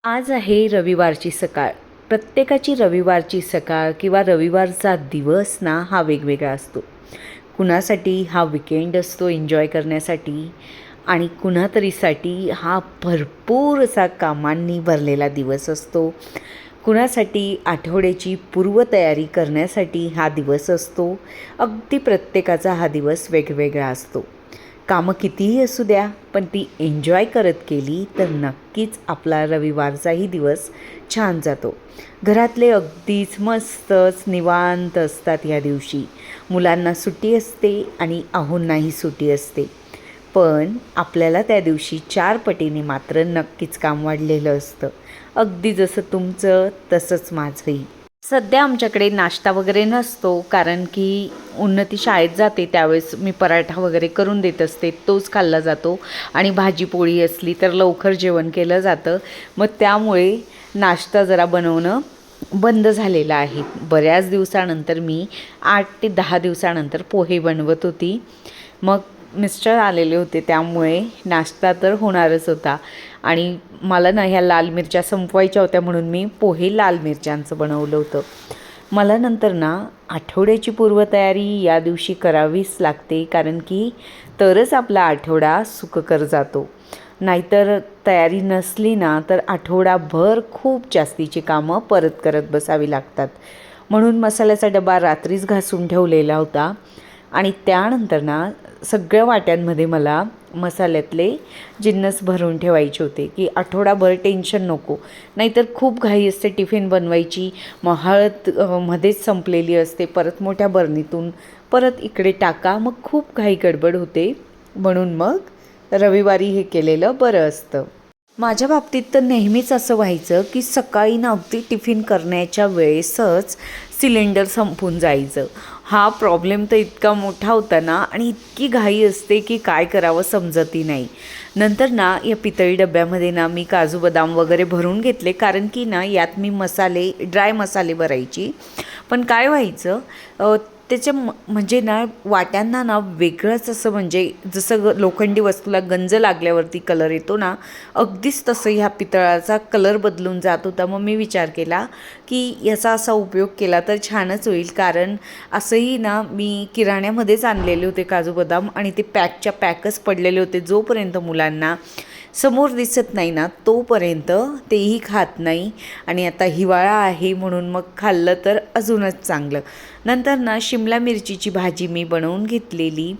आज आहे रविवारची सकाळ. प्रत्येकाची रविवारची सकाळ किंवा रविवारचा दिवस ना हा वेगवेगळा असतो. कुणासाठी हा विकेंड असतो एन्जॉय करण्यासाठी आणि कुणातरीसाठी हा भरपूर असा कामांनी भरलेला दिवस असतो. कुणासाठी आठवड्याची पूर्वतयारी करण्यासाठी हा दिवस असतो. अगदी प्रत्येकाचा हा दिवस वेगवेगळा असतो. कामं कितीही असू द्या, पण ती एन्जॉय करत केली तर नक्कीच आपला रविवारचाही दिवस छान जातो. घरातले अगदीच मस्तच निवांत असतात या दिवशी. मुलांना सुट्टी असते आणि आहोंनाही सुट्टी असते. पण आपल्याला त्या दिवशी 4 पटीने मात्र नक्कीच काम वाढलेलं असतं. अगदी जसं तुमचं तसंच माझंही. सध्या आमच्याकडे नाश्ता वगैरे नसतो, कारण की उन्नती शाळेत जाते त्यावेळेस मी पराठा वगैरे करून देत असते, तोच खाल्ला जातो आणि भाजी पोळी असली तर लवकर जेवण केलं जातं. मग त्यामुळे नाश्ता जरा बनवणं बंद झालेलं आहे. बऱ्याच दिवसानंतर मी 8 ते 10 दिवसानंतर पोहे बनवत होती. मग मिस्टर आलेले होते त्यामुळे नाश्ता तर होणारच होता आणि मला ना ह्या लाल मिरच्या संपवायच्या होत्या म्हणून मी पोहे लाल मिरच्यांचं बनवलं होतं. मला नंतर ना आठवड्याची पूर्वतयारी या दिवशी करावीच लागते, कारण की तरच आपला आठवडा सुखकर जातो. नाहीतर तयारी नसली ना तर आठवडाभर खूप जास्तीची कामं परत करत बसावी लागतात. म्हणून मसाल्याचा डबा रात्रीच घासून ठेवलेला होता आणि त्यानंतर ना सगळ्या वाट्यांमध्ये मला मसाल्यातले जिन्नस भरून ठेवायचे होते, की आठवडाभर टेन्शन नको. नाहीतर खूप घाई असते टिफिन बनवायची, मग हळद मध्येच संपलेली असते, परत मोठ्या बरणीतून परत इकडे टाका, मग खूप घाई गडबड होते. म्हणून मग रविवारी हे केलेलं बरं असतं. माझ्या बाबतीत तर नेहमीच असं व्हायचं, की सकाळी ना अगदी टिफिन करण्याच्या वेळेसच सिलेंडर संपून जायचं. हा प्रॉब्लेम तर इतका मोठा होता ना आणि इतकी घाई असते की काय करावं समजतही नाही. नंतर ना या पितळी डब्यामध्ये ना मी काजू बदाम वगैरे भरून घेतले, कारण की ना यात मी मसाले ड्राय मसाले भरायची. पण काय व्हायचं, त्याच्या म्हणजे ना वाट्यांना ना वेगळंच असं, म्हणजे जसं लोखंडी वस्तूला गंज लागल्यावरती कलर येतो ना, अगदीच तसं ह्या पितळाचा कलर बदलून जात होता. मग मी विचार केला की याचा असा उपयोग केला तर छानच होईल, कारण असंही ना मी किराण्यामध्येच आणलेले होते काजू बदाम आणि ते पॅकच्या पॅकच पडलेले होते. जोपर्यंत मुलांना समोर दिसत नाही ना तोपर्यंत तेही खात नाही आणि आता हिवाळा आहे म्हणून मग खाल्लं तर अजूनच चांगलं. नंतर ना शिमला मिरचीची भाजी मी बनवून घेतलेली.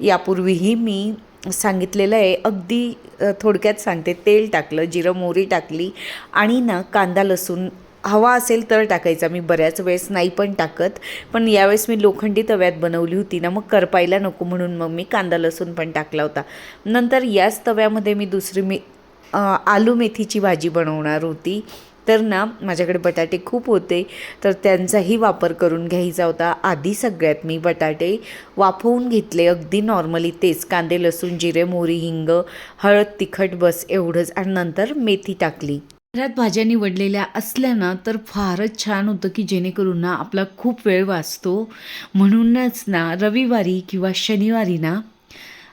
यापूर्वीही मी सांगितलेलं आहे, अगदी थोडक्यात सांगते. तेल टाकलं, जिरं मोहरी टाकली आणि ना कांदा लसूण हवा असेल तर टाकायचा. मी बऱ्याच वेळेस नाही पण टाकत, पण यावेळेस मी लोखंडी तव्यात बनवली होती ना, मग करपायला नको म्हणून मग मी कांदा लसूण पण टाकला होता. नंतर याच तव्यामध्ये मी आलू मेथीची भाजी बनवणार होती. तर ना माझ्याकडे बटाटे खूप होते, तर त्यांचाही वापर करून घ्यायचा होता. आधी सगळ्यात मी बटाटे वाफवून घेतले, अगदी नॉर्मली तेच कांदे लसूण जिरे मोहरी हिंग हळद तिखट बस एवढंच, आणि नंतर मेथी टाकली. घरात भाज्या निवडलेल्या असल्या ना तर फारच छान होतं, की जेणेकरून ना आपला खूप वेळ वाचतो. म्हणूनच ना रविवारी किंवा शनिवारी ना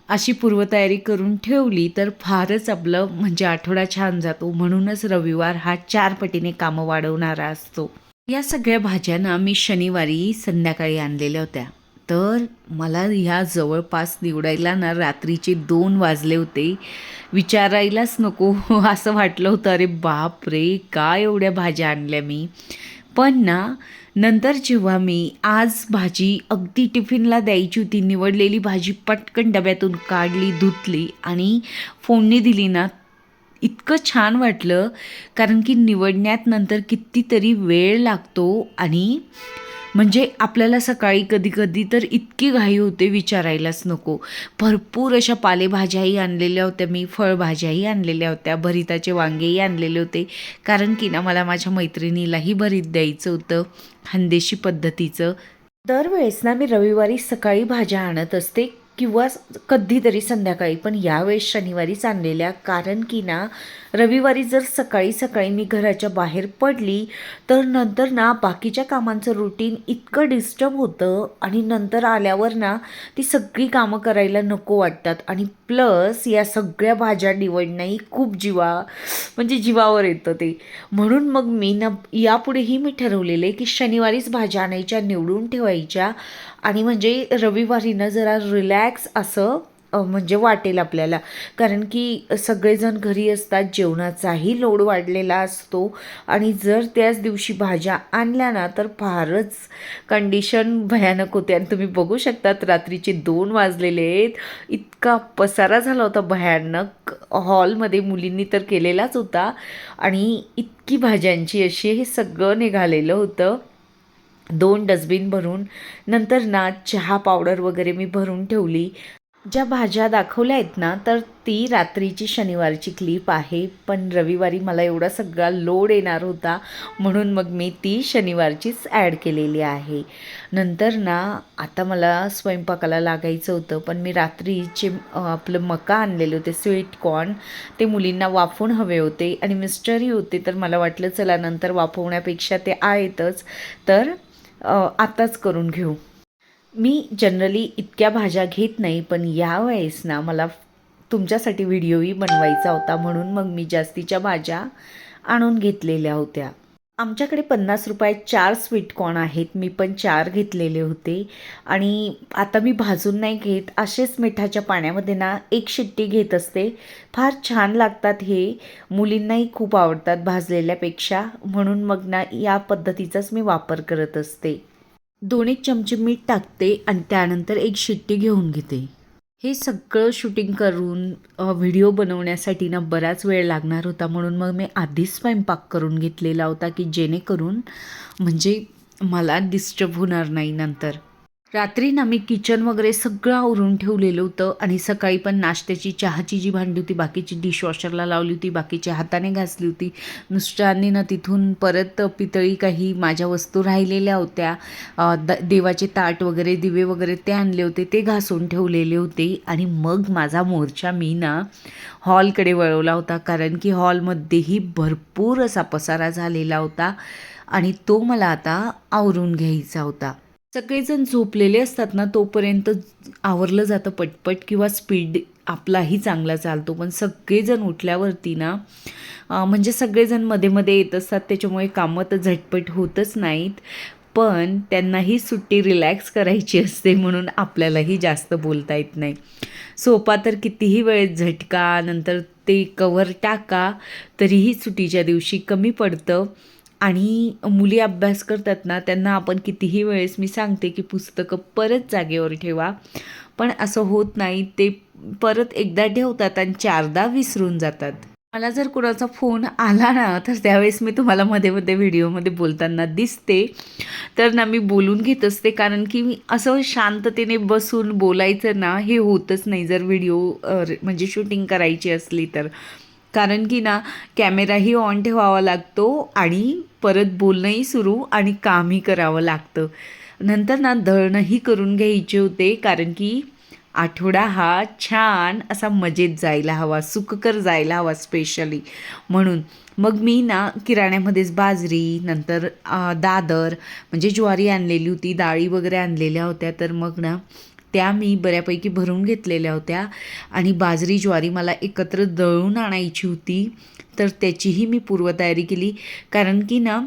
अशी पूर्वतयारी करून ठेवली तर फारच आपलं म्हणजे आठवडा छान जातो. म्हणूनच रविवार हा 4 पटीने कामं वाढवणारा असतो. या सगळ्या भाज्या ना मी शनिवारी संध्याकाळी आणलेल्या होत्या. तर मला ह्या जवळपास निवडायला ना रात्रीचे 2 वाजले होते. विचारायलाच नको असं वाटलं होतं, अरे बापरे! काय एवढ्या भाज्या आणल्या मी. पण ना नंतर जेव्हा मी आज भाजी अगदी टिफिनला द्यायची होती, निवडलेली भाजी पटकन डब्यातून काढली, धुतली आणि फोडणी दिली ना, इतकं छान वाटलं. कारण की निवडण्यात नंतर कितीतरी वेळ लागतो आणि म्हणजे आपल्याला सकाळी कधी-कधी तर इतकी घाई होते विचारायलाच नको. भरपूर अशा पालेभाज्याही आणलेल्या होत्या मी, फळभाज्याही आणलेल्या होत्या, भरिताचे वांगेही आणलेले होते. कारण की ना मला माझ्या मैत्रिणीलाही भरीत द्यायचं होतं खानदेशी पद्धतीचं. दरवेळेस ना मी रविवारी सकाळी भाज्या आणत असते किंवा कधीतरी संध्याकाळी, पण यावेळेस शनिवारीच आणलेल्या. कारण की ना रविवारी जर सकाळी सकाळी मी घराच्या बाहेर पडली तर नंतर ना बाकीच्या कामांचं रुटीन इतकं डिस्टर्ब होतं आणि नंतर आल्यावर ना ती सगळी कामं करायला नको वाटतात आणि प्लस या सगळ्या भाज्या निवडणंही खूप म्हणजे जीवावर येतं ते. म्हणून मग मी ना यापुढेही मी ठरवलेलं आहे की शनिवारीच भाज्या आणायच्या, निवडून ठेवायच्या आणि म्हणजे रविवारी ना जरा रिलॅक्स असं म्हणजे वाटेल आपल्याला. कारण की सगळेजण घरी असतात, जेवणाचाही लोड वाढलेला असतो आणि जर त्याच दिवशी भाज्या आणल्या ना तर फारच कंडिशन भयानक होते. आणि तुम्ही बघू शकतात रात्रीचे 2 वाजलेले आहेत. इतका पसारा झाला होता भयानक हॉलमध्ये, मुलींनी तर केलेलाच होता. आणि इतकी भाज्यांची अशी हे सगळं निघालेलं होतं 2 डस्टबिन भरून. नंतर ना चहा पावडर वगैरे मी भरून ठेवली. ज्या भाज्या दाखवल्या आहेत ना तर ती रात्रीची शनिवारची क्लिप आहे, पण रविवारी मला एवढा सगळा लोड येणार होता म्हणून मग मी ती शनिवारचीच ॲड केलेली आहे. नंतर ना आता मला स्वयंपाकाला लागायचं होतं, पण मी रात्रीचे आपलं मका आणलेले होते स्वीट कॉर्न, ते मुलींना वाफवून हवे होते आणि मिस्टरही होते, तर मला वाटलं चला नंतर वाफवण्यापेक्षा ते आहेतच तर आताच करून घेऊ. मी जनरली इतक्या भाज्या घेत नाही, पण यावेळेस ना मला तुमच्यासाठी व्हिडिओही बनवायचा होता म्हणून मग मी जास्तीच्या भाज्या आणून घेतलेल्या होत्या. आमच्याकडे 50 रुपयात 4 स्वीट कॉर्न आहेत, मी पण 4 घेतलेले होते. आणि आता मी भाजून नाही घेत, असेच मिठाच्या पाण्यामध्ये ना 1 शिट्टी घेत असते. फार छान लागतात हे, मुलींनाही खूप आवडतात भाजलेल्यापेक्षा, म्हणून मग ना या पद्धतीचाच मी वापर करत असते. 2-1 चमचे मीठ टाकते आणि त्यानंतर 1 शिट्टी घेऊन घेते. हे सगळं शूटिंग करून व्हिडिओ बनवण्यासाठी ना बराच वेळ लागणार होता, म्हणून मग मी आधीच स्वयंपाक करून घेतलेला होता की जेणेकरून म्हणजे मला डिस्टर्ब होणार नाही नंतर. रात्री ना मी किचन वगैरे सगळं आवरून ठेवलेलं होतं आणि सकाळी पण नाश्त्याची चहाची जी भांडी होती बाकीची डिशवॉशरला लावली होती, बाकीची हाताने घासली होती. मिस्टरांनी ना तिथून परत पितळी काही माझ्या वस्तू राहिलेल्या होत्या, देवाचे ताट वगैरे दिवे वगैरे ते आणले होते, ते घासून ठेवलेले होते. आणि मग माझा मोर्चा मी ना हॉलकडे वळवला होता, कारण की हॉलमध्येही भरपूर असा पसारा झालेला होता आणि तो मला आता आवरून घ्यायचा होता. सगळेजण झोपलेले असतात ना तोपर्यंत आवरलं जातं पटपट किंवा स्पीड आपलाही चांगला चालतो, पण सगळेजण उठल्यावरती ना म्हणजे सगळेजण मध्ये मध्ये येत असतात, त्याच्यामुळे कामं तर झटपट होतच नाहीत. पण त्यांनाही सुट्टी रिलॅक्स करायची असते म्हणून आपल्यालाही जास्त बोलता येत नाही. सोफा तर कितीही वेळेत झटका, नंतर ते कव्हर टाका, तरीही सुट्टीच्या दिवशी कमी पडतं. आणि मुली अभ्यास करतात ना त्यांना आपण कितीही वेळेस मी सांगते की पुस्तकं परत जागेवर ठेवा, पण असं होत नाही. ते परत एकदा ठेवतात आणि 4दा विसरून जातात. मला जर कुणाचा फोन आला ना तर त्यावेळेस मी तुम्हाला मध्ये मध्ये व्हिडिओमध्ये बोलताना दिसते, तर ना मी बोलून घेत असते, कारण की मी असं शांततेने बसून बोलायचं ना हे होतच नाही जर व्हिडिओ म्हणजे शूटिंग करायची असली तर. कारण की ना कॅमेराही ऑन ठेवावा लागतो आणि परत बोलणंही सुरू आणि कामही करावं लागतं. नंतर ना दळणंही करून घ्यायचे होते, कारण की आठवडा हा छान असा मजेत जायला हवा, सुखकर जायला हवा स्पेशली म्हणून. मग मी ना किराण्यामध्येच बाजरी, नंतर दादर म्हणजे ज्वारी आणलेली होती, डाळी वगैरे आणलेल्या होत्या, तर मग ना त्या मी बऱ्यापैकी भरून घेतलेल्या होत्या. आणि बाजरी ज्वारी मला एकत्र दळून आणायची होती, तर त्याचीही मी पूर्वतयारी केली. कारण की ना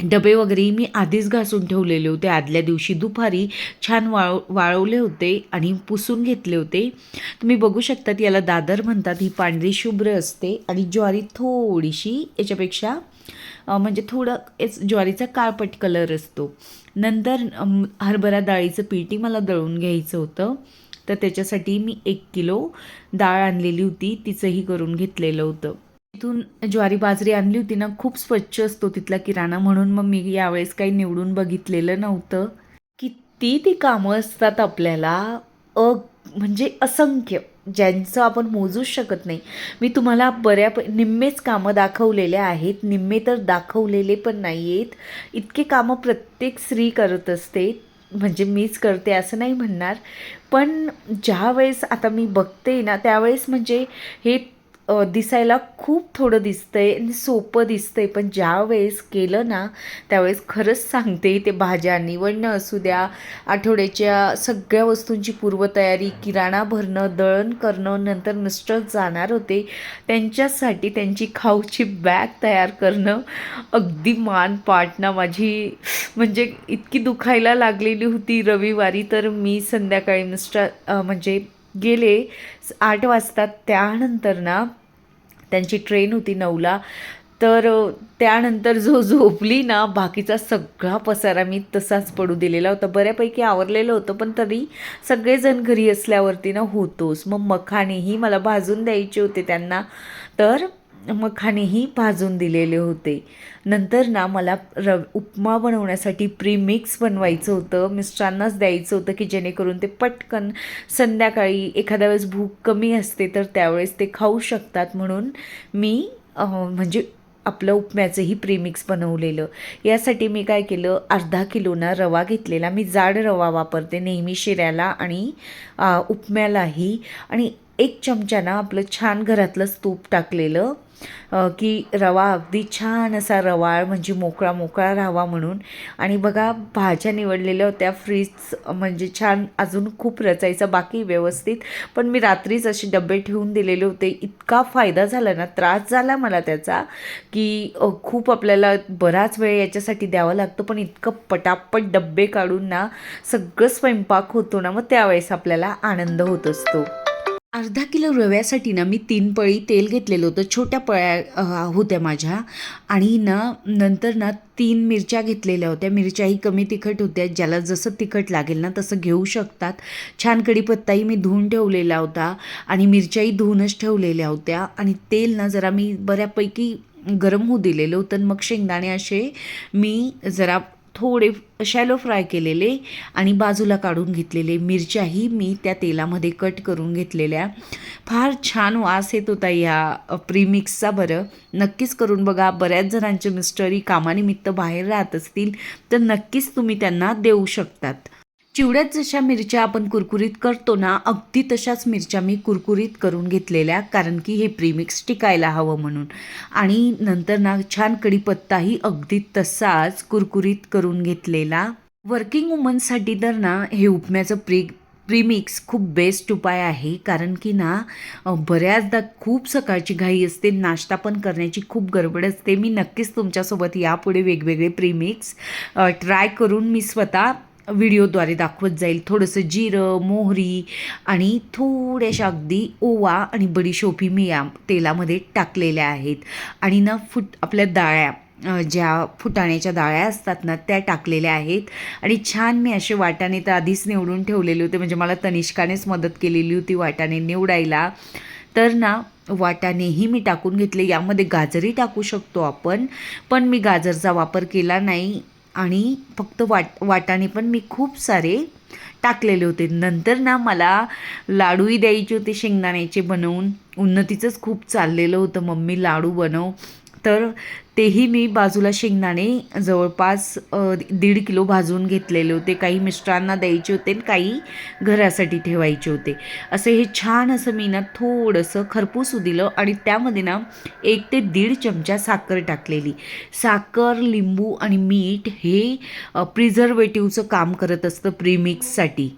डबे वगैरे मी आधीच घासून ठेवलेले होते, आदल्या दिवशी दुपारी छान वाळवले होते आणि पुसून घेतले होते. तुम्ही बघू शकतात याला दादर म्हणतात. ही पांढरी शुभ्र असते आणि ज्वारी थोडीशी याच्यापेक्षा म्हणजे थोडं ज्वारीचा काळपट कलर असतो. नंतर हरभरा डाळीचं पीठही मला दळून घ्यायचं होतं, तर त्याच्यासाठी मी 1 किलो डाळ आणलेली होती, तिचंही करून घेतलेलं होतं. तिथून ज्वारी बाजरी आणली होती ना, खूप स्वच्छ असतो तिथला किराणा, म्हणून मग मी यावेळेस काही निवडून बघितलेलं नव्हतं. किती ती कामं असतात आपल्याला, म्हणजे असंख्य, ज्यांचं आपण मोजूच शकत नाही. मी तुम्हाला निम्मेच कामं दाखवलेले आहेत, निम्मे तर दाखवलेले पण नाही आहेत. इतके कामं प्रत्येक स्त्री करत असते, म्हणजे मीच करते असं नाही म्हणणार, पण ज्या वेळेस आता मी बघते ना त्यावेळेस म्हणजे हे दिसायला खूप थोडं दिसतंय आणि सोपं दिसतंय, पण ज्यावेळेस केलं ना त्यावेळेस खरंच सांगते ते भाज्या निवडणं असू द्या, आठवड्याच्या सगळ्या वस्तूंची पूर्वतयारी, किराणा भरणं, दळण करणं, नंतर मिस्टर जाणार होते त्यांच्यासाठी त्यांची खाऊची बॅग तयार करणं, अगदी मान पाठ ना माझी म्हणजे इतकी दुखायला लागलेली होती रविवारी. तर मी संध्याकाळी मिस्टर म्हणजे गेले 8 वाजता. त्यानंतर ना त्यांची ट्रेन होती 9ला. तर त्यानंतर झोपली ना बाकीचा सगळा पसारा मी तसाच पडू दिलेला होता. बऱ्यापैकी आवरलेलं होतं, पण तरी सगळेजण घरी असल्यावरती ना होतोच. मग मखानेही मला भाजून द्यायचे होते त्यांना, तर मखानेही भाजून दिलेले होते. नंतर ना मला उपमा बनवण्यासाठी प्रीमिक्स बनवायचं होतं, मिस्टरांनाच द्यायचं होतं की जेणेकरून ते पटकन संध्याकाळी एखाद्या वेळेस भूक कमी असते तर त्यावेळेस ते खाऊ शकतात, म्हणून मी म्हणजे आपलं उपम्याचंही प्रीमिक्स बनवलेलं. यासाठी मी काय केलं, अर्धा किलो ना रवा घेतलेला. मी जाड रवा वापरते नेहमी शिऱ्याला आणि उपम्यालाही. आणि 1 चमचा ना आपलं छान घरातलंच तूप टाकलेलं की रवा अगदी छान असा रवाळ म्हणजे मोकळा मोकळा राहावा म्हणून. आणि बघा भाज्या निवडलेल्या होत्या, फ्रीज म्हणजे छान अजून खूप रचायचं बाकी व्यवस्थित, पण मी रात्रीच असे डबे ठेवून दिलेले होते. इतका फायदा झाला ना, त्रास झाला मला त्याचा की खूप आपल्याला बराच वेळ याच्यासाठी द्यावं लागतं, पण इतकं पटापट डब्बे काढून ना सगळं स्वयंपाक होतो ना, मग त्यावेळेस आपल्याला आनंद होत असतो. अर्धा किलो रव्यासाठी ना मी 3 पळी तेल घेतलेलं होतं. छोट्या पळ्या होत्या माझ्या. आणि ना नंतर ना 3 मिरच्या घेतलेल्या होत्या. मिरच्याही कमी तिखट होत्या, ज्याला जसं तिखट लागेल ना तसं घेऊ शकतात. छान कढीपत्ताही मी धुवून ठेवलेला होता आणि मिरच्याही धुवूनच ठेवलेल्या होत्या. आणि तेल ना जरा मी बऱ्यापैकी गरम होऊ दिलेलं होतं. मग शेंगदाणे असे मी जरा थोडे शॅलो फ्राय केलेले आणि बाजूला काढून घेतलेले. मिरच्याही मी त्या तेलामध्ये कट करून घेतलेल्या. फार छान वास येत होता या प्रीमिक्सचा. बरं नक्कीच करून बघा. बऱ्याच जणांचे मिस्टरी कामानिमित्त बाहेर राहत असतील तर नक्कीच तुम्ही त्यांना देऊ शकतात. चिवड्यात जशा मिरच्या आपण कुरकुरीत करतो ना, अगदी तशाच मिरच्या मी कुरकुरीत करून घेतलेल्या, कारण की हे प्रीमिक्स टिकायला हवं म्हणून. आणि नंतर ना छान कढीपत्ताही अगदी तसाच कुरकुरीत करून घेतलेला. वर्किंग वुमनसाठी तर ना हे उपम्याचं प्रीमिक्स खूप बेस्ट उपाय आहे, कारण की ना बऱ्याचदा खूप सकाळची घाई असते, नाश्ता पण करण्याची खूप गडबड असते. मी नक्कीच तुमच्यासोबत यापुढे वेगवेगळे प्रीमिक्स ट्राय करून मी स्वतः व्हिडिओद्वारे दाखवत जाईल. थोडंसं जिरं, मोहरी आणि थोड्याशा अगदी ओवा आणि बडीशोपी मी या तेलामध्ये टाकलेल्या आहेत. आणि ना आपल्या डाळ्या ज्या फुटाण्याच्या डाळ्या असतात ना त्या टाकलेल्या आहेत. आणि छान मी असे वाटाणे तर आधीच निवडून ठेवलेले होते, म्हणजे मला तनिष्कानेच मदत केलेली होती वाटाणे निवडायला. तर ना वाटाणेही मी टाकून घेतले. यामध्ये गाजरही टाकू शकतो आपण, पण मी गाजरचा वापर केला नाही. आणि फक्त वाटाणे पण मी खूप सारे टाकलेले होते. नंतर ना मला लाडूही द्यायचे होते शेंगदाण्याचे बनवून. उन्नतीचंच खूप चाललेलं होतं, मम्मी लाडू बनव. तर तेही मी बाजूला शेंगदाणे जवळपास 1.5 किलो भाजून घेतलेले होते. काही मिस्टरांना द्यायचे होते आणि काही घरासाठी ठेवायचे होते. असं हे छान असं मी ना थोडंसं खरपूस दिलं आणि त्यामध्ये ना 1 ते 1.5 चमचा साखर टाकलेली. साखर, लिंबू आणि मीठ हे प्रिझर्वेटिव्हचं काम करत असतं प्रीमिक्ससाठी.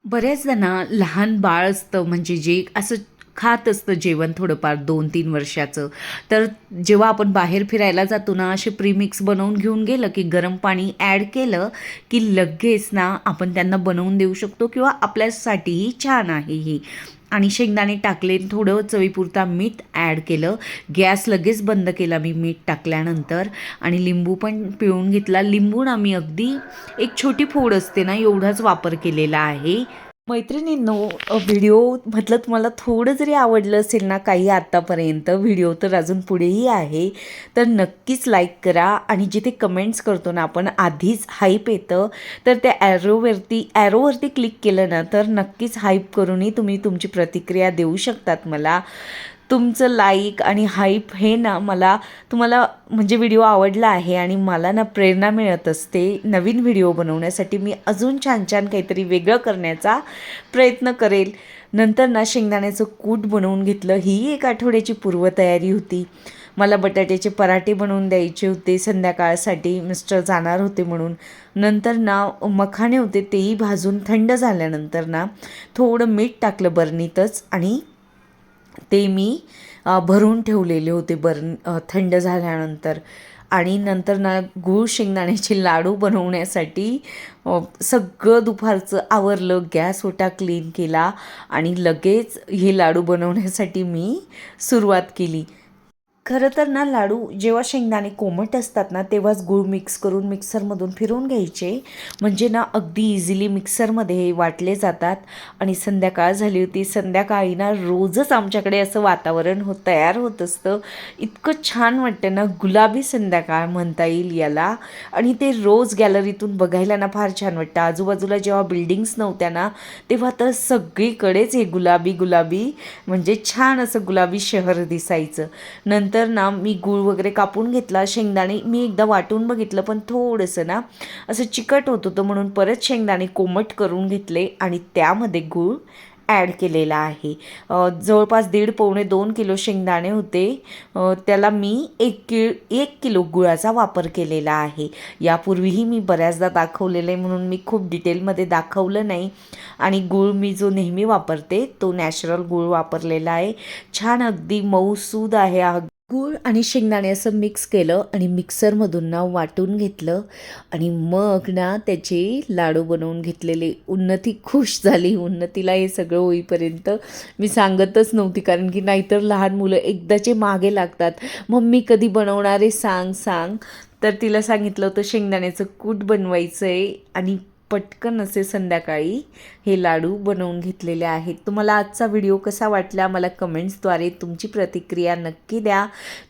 बऱ्याचदा ना लहान बाळ असतं, म्हणजे जे असं खात असतं जेवण थोडंफार 2-3 वर्षाचं, तर जेव्हा आपण बाहेर फिरायला जातो ना असे प्रीमिक्स बनवून घेऊन गेलं की गरम पाणी ॲड केलं की लगेच ना आपण त्यांना बनवून देऊ शकतो, किंवा आपल्यासाठीही छान आहे ही. आणि शेंगदाणे टाकले, थोडं चवीपुरता मीठ ॲड केलं, गॅस लगेच बंद केला मी मीठ टाकल्यानंतर. आणि लिंबू पण पिळून घेतला. लिंबू ना मी अगदी एक छोटी फोड असते ना एवढाच वापर केलेला आहे. मैत्रिणींनो, व्हिडिओ म्हटलं तुम्हाला थोडं जरी आवडलं असेल ना काही आत्तापर्यंत, व्हिडिओ तर अजून पुढेही आहे, तर नक्कीच लाईक करा. आणि जिथे कमेंट्स करतो ना आपण आधीच हाईप येतं, तर त्या ॲरोवरती क्लिक केलं ना तर नक्कीच हाईप करूनही तुम्ही तुमची प्रतिक्रिया देऊ शकतात मला. तुमचं लाईक आणि हाईप हे ना मला तुम्हाला म्हणजे व्हिडिओ आवडला आहे आणि मला ना प्रेरणा मिळत असते नवीन व्हिडिओ बनवण्यासाठी. मी अजून छान छान काहीतरी वेगळं करण्याचा प्रयत्न करेल. नंतर ना शेंगदाण्याचं कूट बनवून घेतलं. ही एक आठवड्याची पूर्वतयारी होती. मला बटाट्याचे पराठे बनवून द्यायचे होते संध्याकाळसाठी, मिस्टर जाणार होते म्हणून. नंतर ना मखाणे होते तेही भाजून थंड झाल्यानंतर ना थोडं मीठ टाकलं बरणीतच आणि ते मी भरून ठेवलेले होते थंड झाल्यानंतर. आणि नंतर ना गूळ शेंगदाण्याचे लाडू बनवण्यासाठी सगळं दुपारचं आवरलं, गॅस ओटा क्लीन केला आणि लगेच हे लाडू बनवण्यासाठी मी सुरुवात केली. खरं तर ना लाडू जेव्हा शेंगदाणे कोमट असतात ना तेव्हाच गूळ मिक्स करून मिक्सरमधून फिरवून घ्यायचे, म्हणजे ना अगदी इझिली मिक्सरमध्ये हे वाटले जातात. आणि संध्याकाळ झाली होती. संध्याकाळी ना रोजच आमच्याकडे असं वातावरण तयार होत असतं. इतकं छान वाटतं ना, गुलाबी संध्याकाळ म्हणता येईल याला. आणि ते रोज गॅलरीतून बघायला ना फार छान वाटतं. आजूबाजूला जेव्हा बिल्डिंग्स नव्हत्या ना तेव्हा तर सगळीकडेच हे गुलाबी गुलाबी म्हणजे छान असं गुलाबी शहर दिसायचं. नंतर ना मी गूळ वगैरे कापून घेतला. शेंगदाणे मी एकदा वाटून बघितलं पण थोडंसं ना असं चिकट होत होतं, म्हणून परत शेंगदाणे कोमट करून घेतले आणि त्यामध्ये गूळ ॲड केलेला आहे. जवळपास 1.5-2 किलो शेंगदाणे होते. त्याला मी 1 किलो गुळाचा वापर केलेला आहे. यापूर्वीही मी बऱ्याचदा दाखवलेलं आहे म्हणून मी खूप डिटेलमध्ये दाखवलं नाही. आणि गूळ मी जो नेहमी वापरते तो नॅचरल गूळ वापरलेला आहे. छान अगदी मऊसूद आहे. गूळ आणि शेंगदाणे असं मिक्स केलं आणि मिक्सरमधून ना वाटून घेतलं आणि मग ना त्याचे लाडू बनवून घेतलेले. उन्नती खुश झाली. उन्नतीला हे सगळं होईपर्यंत मी सांगतच नव्हती, कारण की नाहीतर लहान मुलं एकदाचे मागे लागतात, मम्मी कधी बनवणार आहे सांग सांग. तर तिला सांगितलं होतं शेंगदाण्याचं कूट बनवायचं आहे आणि पटकन असे संध्याकाळी हे लाडू बनवून घेतलेले आहेत. तुम्हाला आजचा व्हिडिओ कसा वाटला मला कमेंट्सद्वारे तुमची प्रतिक्रिया नक्की द्या.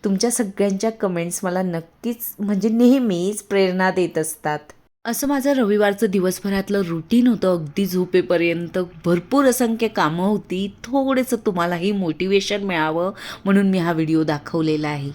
तुमच्या सगळ्यांच्या कमेंट्स मला नक्कीच म्हणजे नेहमीच प्रेरणा देत असतात. असं माझं रविवारचं दिवसभरातलं रुटीन होतं. अगदी झोपेपर्यंत भरपूर असंख्य कामं होती. थोडंसं तुम्हालाही मोटिवेशन मिळावं म्हणून मी हा व्हिडिओ दाखवलेला आहे.